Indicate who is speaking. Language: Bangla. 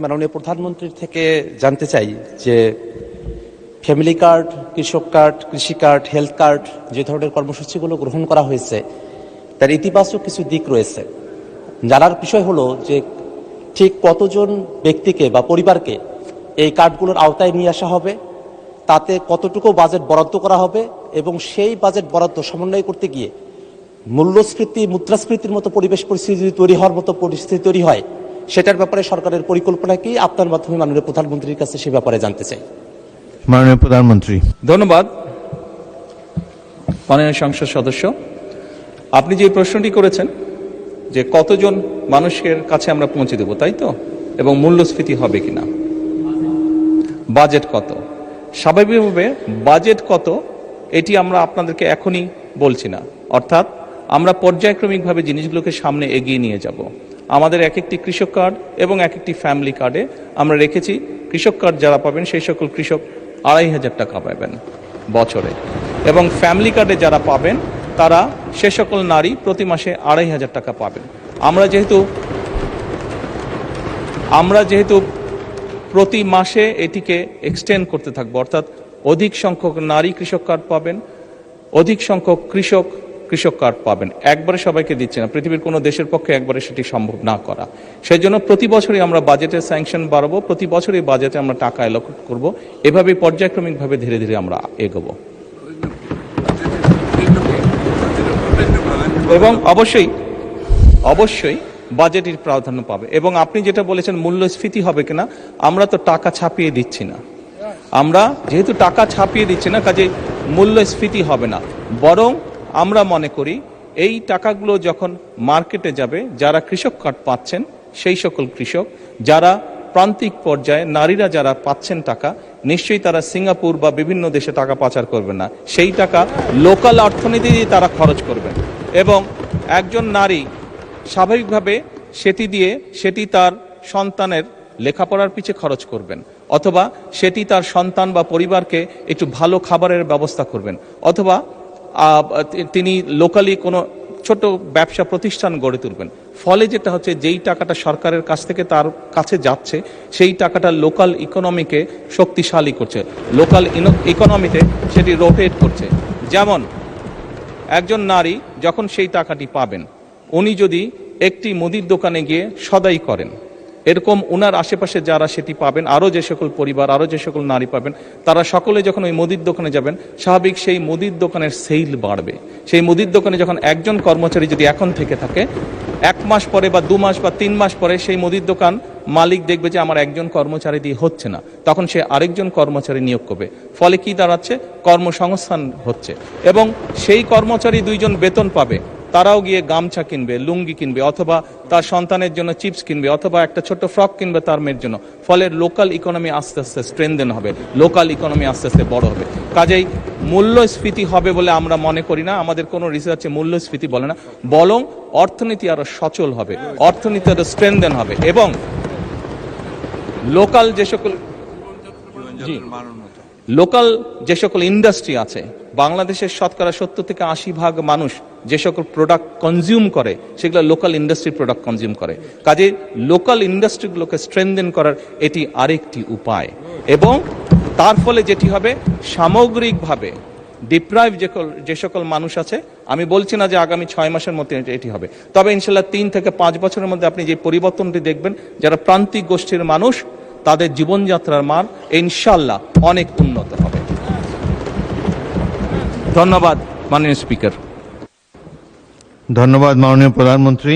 Speaker 1: মাননীয় প্রধানমন্ত্রীর থেকে জানতে চাই যে ফ্যামিলি কার্ড, কৃষক কার্ড, কৃষি কার্ড, হেলথ কার্ড যে ধরনের কর্মসূচিগুলো গ্রহণ করা হয়েছে তার ইতিবাচক কিছু দিক রয়েছে। জানার বিষয় হলো যে ঠিক কতজন ব্যক্তিকে বা পরিবারকে এই কার্ডগুলোর আওতায় নিয়ে আসা হবে, তাতে কতটুকু বাজেট বরাদ্দ করা হবে এবং সেই বাজেট বরাদ্দ সমন্বয় করতে গিয়ে মূল্যস্ফীতি, মুদ্রাস্ফীতির মতো পরিবেশ পরিস্থিতি তৈরি হওয়ার মতো পরিস্থিতি তৈরি হয়, সেটার ব্যাপারে সরকারের পরিকল্পনা কি? আপনার মাধ্যমে মাননীয় প্রধানমন্ত্রীর কাছে সে ব্যাপারে জানতে চাই।
Speaker 2: মাননীয় প্রধানমন্ত্রী।
Speaker 3: ধন্যবাদ মাননীয় সংসদ সদস্য। আপনি যে প্রশ্নটি করেছেন যে কতজন মানুষের কাছে আমরা পৌঁছে দেব, তাই তো, এবং মূল্যস্ফীতি হবে কিনা, বাজেট কত, স্বাভাবিকভাবে বাজেট কত এটি আমরা আপনাদেরকে এখনই বলছি না। অর্থাৎ আমরা পর্যায়ক্রমিকভাবে জিনিসগুলোকে সামনে এগিয়ে নিয়ে যাব। আমাদের এক একটি কৃষক কার্ড এবং এক একটি ফ্যামিলি কার্ডে আমরা রেখেছি কৃষক কার্ড যারা পাবেন সেই সকল কৃষক ২৫০০ টাকা পাবেন বছরে, এবং ফ্যামিলি কার্ডে যারা পাবেন তারা সে সকল নারী প্রতি মাসে ২৫০০ টাকা পাবেন। আমরা যেহেতু প্রতি মাসে এটিকে এক্সটেন্ড করতে থাকবো, অর্থাৎ অধিক সংখ্যক নারী কৃষক কার্ড পাবেন, অধিক সংখ্যক কৃষক কার্ড পাবেন। একবারে সবাইকে দিচ্ছে না, পৃথিবীর কোনো দেশের পক্ষে একবারে সেটি সম্ভব না করা। সেই জন্য প্রতি বছরই আমরা বাজেটের স্যাংশন বাড়াবো, প্রতি বছরই বাজেটে আমরা টাকা অ্যালোকেট করব, এভাবে পর্যায়ক্রমিকভাবে ধীরে ধীরে আমরা এগোবো। এবং অবশ্যই বাজেটের প্রাধান্য পাবে। এবং আপনি যেটা বলেছেন মূল্যস্ফীতি হবে কিনা, আমরা তো টাকা ছাপিয়ে দিচ্ছি না। আমরা যেহেতু টাকা ছাপিয়ে দিচ্ছি না, কাজে মূল্যস্ফীতি হবে না। বরং আমরা মনে করি এই টাকাগুলো যখন মার্কেটে যাবে, যারা কৃষক কার্ড পাচ্ছেন সেই সকল কৃষক, যারা প্রান্তিক পর্যায়ে নারীরা যারা পাচ্ছেন টাকা, নিশ্চয়ই তারা সিঙ্গাপুর বা বিভিন্ন দেশে টাকা পাচার করবেন না। সেই টাকা লোকাল অর্থনীতি দিয়ে তারা খরচ করবেন, এবং একজন নারী স্বাভাবিকভাবে সেটি তার সন্তানের লেখাপড়ার পিছে খরচ করবেন, অথবা সেটি তার সন্তান বা পরিবারকে একটু ভালো খাবারের ব্যবস্থা করবেন, অথবা তিনি লোকালি কোনো ছোট ব্যবসা প্রতিষ্ঠান গড়ে তুলবেন। ফলে যেটা হচ্ছে, যেই টাকাটা সরকারের কাছ থেকে তার কাছে যাচ্ছে সেই টাকাটা লোকাল ইকোনমিকে শক্তিশালী করছে, লোকাল ইকোনমিতে সেটি রোটেট করছে। যেমন একজন নারী যখন সেই টাকাটি পাবেন, উনি যদি একটি মুদির দোকানে গিয়ে সদাই করেন, এরকম ওনার আশেপাশে যারা সেটি পাবেন, আরও যে সকল পরিবার, আরও যে সকল নারী পাবেন, তারা সকলে যখন ওই মুদির দোকানে যাবেন, স্বাভাবিক সেই মুদির দোকানের সেল বাড়বে। সেই মুদির দোকানে যখন একজন কর্মচারী যদি এখন থেকে থাকে, 1 মাস পরে বা 2 মাস বা 3 মাস পরে সেই মুদির দোকান মালিক দেখবে যে আমার একজন কর্মচারী দিয়ে হচ্ছে না, তখন সে আরেকজন কর্মচারী নিয়োগ করবে। ফলে কি দাঁড়াচ্ছে, কর্মসংস্থান হচ্ছে, এবং সেই কর্মচারী 2 জন বেতন পাবে, তারাও গিয়ে গামছা কিনবে, লুঙ্গি কিনবে, অথবা তার সন্তানের জন্য চিপস কিনবে, অথবা একটা ছোট্ট ফ্রক কিনবে তার মেয়ের জন্য। ফলে লোকাল ইকোনমি আস্তে আস্তে স্ট্রেনদেন হবে, লোকাল ইকোনমি আস্তে আস্তে বড় হবে। কাজেই মূল্যস্ফীতি হবে বলে আমরা মনে করি না, আমাদের কোনো রিসার্চে মূল্যস্ফীতি বলে না, বরং অর্থনীতি আরো সচল হবে, অর্থনীতি আরো স্ট্রেনদেন হবে, এবং লোকাল যে সকল ইন্ডাস্ট্রি আছে, বাংলাদেশের শতকরা 70 থেকে 80% মানুষ যে সকল প্রোডাক্ট কনজিউম করে সেগুলো লোকাল ইন্ডাস্ট্রি প্রোডাক্ট কনজিউম করে। কাজে লোকাল ইন্ডাস্ট্রিগুলোকে স্ট্রেনদেন করার এটি আরেকটি উপায়, এবং তার ফলে যেটি হবে, সামগ্রিকভাবে ডিপ্রাইভ যে সকল মানুষ আছে, আমি বলছি না যে আগামী 6 মাসের মধ্যে এটি হবে, তবে ইনশাল্লাহ 3 থেকে 5 বছরের মধ্যে আপনি যে পরিবর্তনটি দেখবেন, যারা প্রান্তিক গোষ্ঠীর মানুষ, তাদের জীবনযাত্রার মান ইনশাল্লাহ অনেক উন্নত হবে। ধন্যবাদ মাননীয় স্পিকার।
Speaker 2: ধন্যবাদ মাননীয় প্রধানমন্ত্রী।